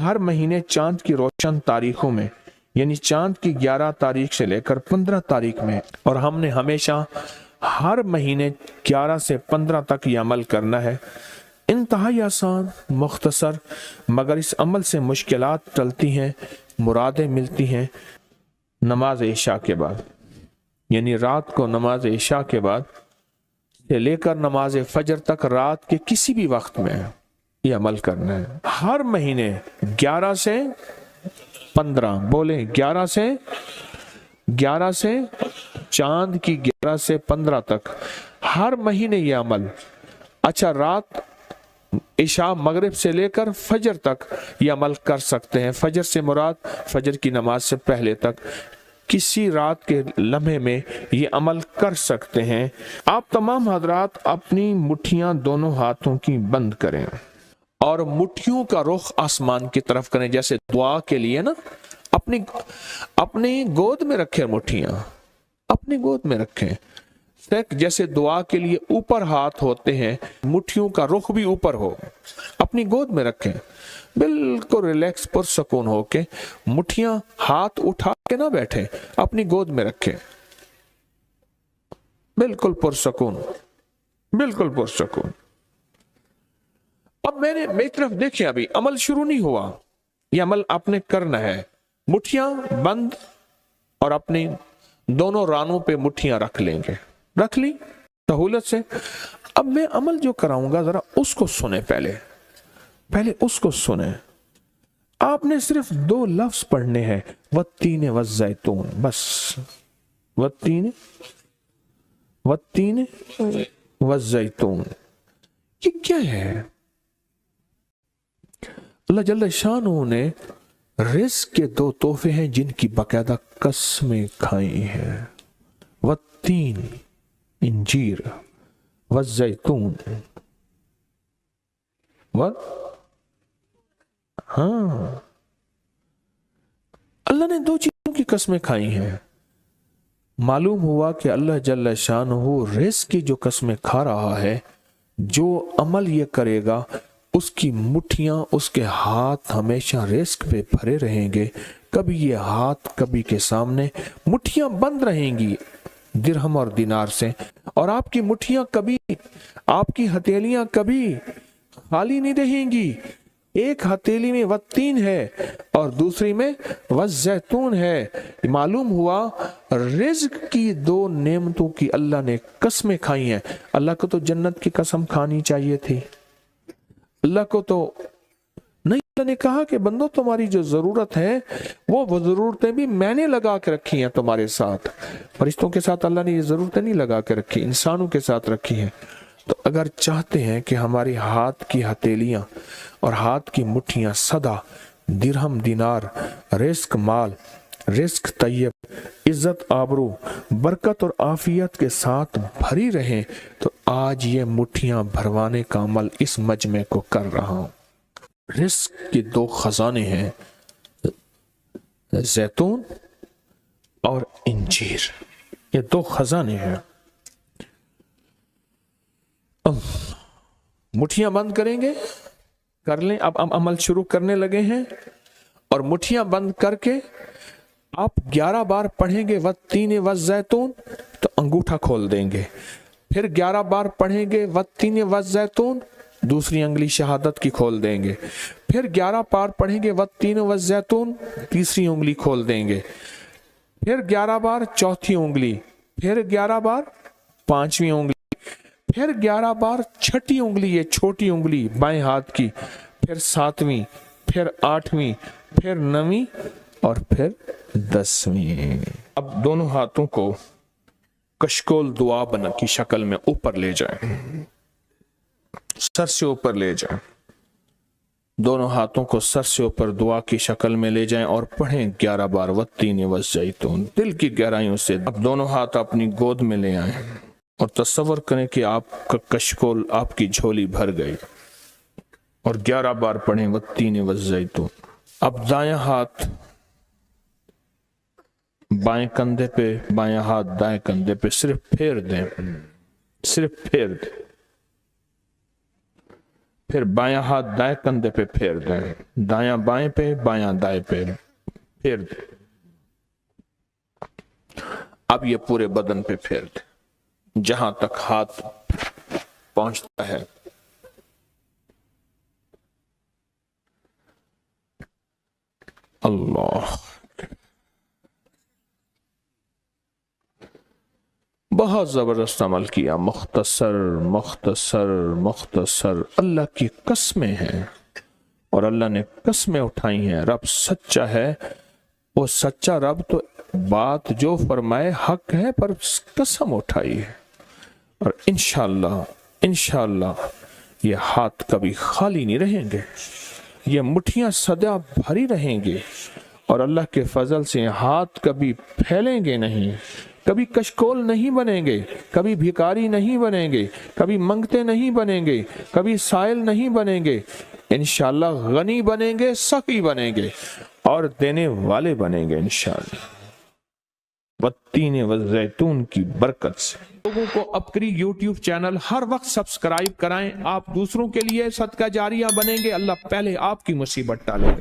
हर महीने चांद की रोशन तारीखों में, यानी चांद की 11 तारीख से लेकर 15 तारीख में, और हमने हमेशा हर महीने 11 से 15 तक ये अमल करना है। इंतहाई आसान, मुख्तसर, मगर इस अमल से मुश्किलात टलती हैं, मुरादें मिलती हैं। नमाज इशा के बाद, यानी रात को नमाज इशा के बाद से लेकर नमाज फजर तक रात के किसी भी वक्त में ये अमल करना है। हर महीने 11 से 15, बोले 11 से चांद की 11 से 15 तक हर महीने ये अमल। अच्छा, रात इशा मगरिब से लेकर फजर तक ये अमल कर सकते हैं। फजर से मुराद फजर की नमाज से पहले तक किसी रात के लम्हे में ये अमल कर सकते हैं। आप तमाम हजरात अपनी मुट्ठियां दोनों हाथों की बंद करें और मुट्ठियों का रुख आसमान की तरफ करें, जैसे दुआ के लिए ना अपनी गोद में रखें, मुट्ठियां अपनी गोद में रखें। जैसे दुआ के लिए ऊपर हाथ होते हैं, मुट्ठियों का रुख भी ऊपर हो, अपनी गोद में रखें, बिल्कुल रिलैक्स पुरसकून होके। मुट्ठियां हाथ उठा के ना बैठे, अपनी गोद में रखें, बिल्कुल पुरसकून, बिल्कुल पुरसकून। अब मेरी तरफ देखिए, अभी अमल शुरू नहीं हुआ, ये अमल आपने करना है। मुट्ठियां बंद और अपनी दोनों रानों पे मुट्ठियां रख लेंगे, रख ली सहूलत से। अब मैं अमल जो कराऊंगा जरा उसको सुने, पहले उसको सुने। आपने सिर्फ 2 लफ्ज पढ़ने हैं, वत्तीन वज़्ज़ैतून, बस वत्तीन वज़्ज़ैतून। ये क्या है? अल्लाह जल्ल शानहू ने रिज़्क़ के 2 तोहफे हैं जिनकी बाकायदा कसमें खाई हैं, वत्तीन इंजीर, वज़्ज़ैतून। हाँ, अल्लाह ने 2 चीजों की कसमें खाई हैं। मालूम हुआ कि अल्लाह जल्ल शानहू रिज़्क़ की जो कसमें खा रहा है, जो अमल ये करेगा उसकी मुट्ठियां, उसके हाथ हमेशा रिज़्क़ पे भरे रहेंगे। कभी ये हाथ कभी के सामने, मुट्ठियां बंद रहेंगी दिरहम और दिनार से, और आपकी मुट्ठियां कभी, आपकी हथेलियां कभी खाली नहीं रहेंगी। एक हथेली में वत्तीन है और दूसरी में वज़्ज़ैतून है। मालूम हुआ रिज़्क़ की 2 नेमतों की अल्लाह ने कसमें खाई हैं। अल्लाह को तो जन्नत की कसम खानी चाहिए थी, अल्लाह को तो नहीं। अल्लाह ने कहा कि बंदो, तुम्हारी जो जरूरत है वो जरूरतें भी मैंने लगा के रखी हैं तुम्हारे साथ। फरिश्तों के साथ अल्लाह ने ये जरूरतें नहीं लगा के रखी, इंसानों के साथ रखी हैं। तो अगर चाहते हैं कि हमारी हाथ की हथेलियां और हाथ की मुट्ठियां सदा दिरहम, दिनार, रिज़्क़ माल, रिज़्क़ तैयब, इज्जत, आबरू, बरकत और आफियत के साथ भरी रहें, तो आज ये मुट्ठियां भरवाने का अमल इस मजमे को कर रहा हूं। रिज़्क़ के 2 खजाने हैं, जैतून और इंजीर, ये 2 खजाने हैं। मुट्ठियां बंद करेंगे, कर लें। अब अमल शुरू करने लगे हैं, और मुट्ठियां बंद करके आप 11 बार पढ़ेंगे वत्तीन वज़्ज़ैतून, तो अंगूठा खोल देंगे। फिर 11 बार पढ़ेंगे वत्तीन वज़्ज़ैतून, दूसरी अंगली शहादत की खोल देंगे। फिर 11 बार पढ़ेंगे वत्तीन वज़्ज़ैतून, तीसरी उंगली खोल देंगे। फिर 11 बार चौथी उंगली, फिर 11 बार पांचवी उंगली, फिर 11 बार छठी उंगली, ये छोटी उंगली बाएं हाथ की, फिर 7वीं, फिर 8वीं, फिर 9वीं और फिर 10वीं। अब दोनों हाथों को कशकोल दुआ बना की शक्ल में ऊपर ले जाएं, सर से ऊपर ले जाएं। दोनों हाथों को सर से ऊपर दुआ की शक्ल में ले जाएं और पढ़ें 11 बार वत्तीन वज़्ज़ैतून, दिल की गहराइयों से। अब दोनों हाथ अपनी गोद में ले आएं और तसव्वुर करें कि आपका कशकोल, आपकी झोली भर गई, और 11 बार पढ़ें वत्तीन वज़्ज़ैतून। अब दायां हाथ बाएं कंधे पे, बायां हाथ दाएं कंधे पे, सिर्फ फेर दें, सिर्फ फेर दें। پھر بایاں ہاتھ دائیں کندھے پہ پھیر دیں، دایاں بائیں پہ، بایاں دائیں پہ پھیر دیں۔ اب یہ پورے بدن پہ پھیر دیں جہاں تک ہاتھ پہنچتا ہے۔ اللہ، بہت زبردست عمل کیا، مختصر مختصر مختصر۔ اللہ کی قسمیں ہیں اور اللہ نے قسمیں اٹھائی ہیں۔ رب سچا ہے، وہ سچا رب تو بات جو فرمائے حق ہے، پر قسم اٹھائی ہے۔ اور انشاءاللہ انشاءاللہ یہ ہاتھ کبھی خالی نہیں رہیں گے، یہ مٹھیاں سدا بھری رہیں گے، اور اللہ کے فضل سے ہاتھ کبھی پھیلیں گے نہیں، کبھی کشکول نہیں بنیں گے، کبھی بھکاری نہیں بنیں گے، کبھی منگتے نہیں بنیں گے، کبھی سائل نہیں بنیں گے، انشاءاللہ غنی بنیں گے، سخی بنیں گے اور دینے والے بنیں گے انشاءاللہ، والتین والزیتون کی برکت سے۔ لوگوں کو اپکری یوٹیوب چینل ہر وقت سبسکرائب کرائیں، آپ دوسروں کے لیے صدقہ جاریہ بنیں گے، اللہ پہلے آپ کی مصیبت ٹالے گا۔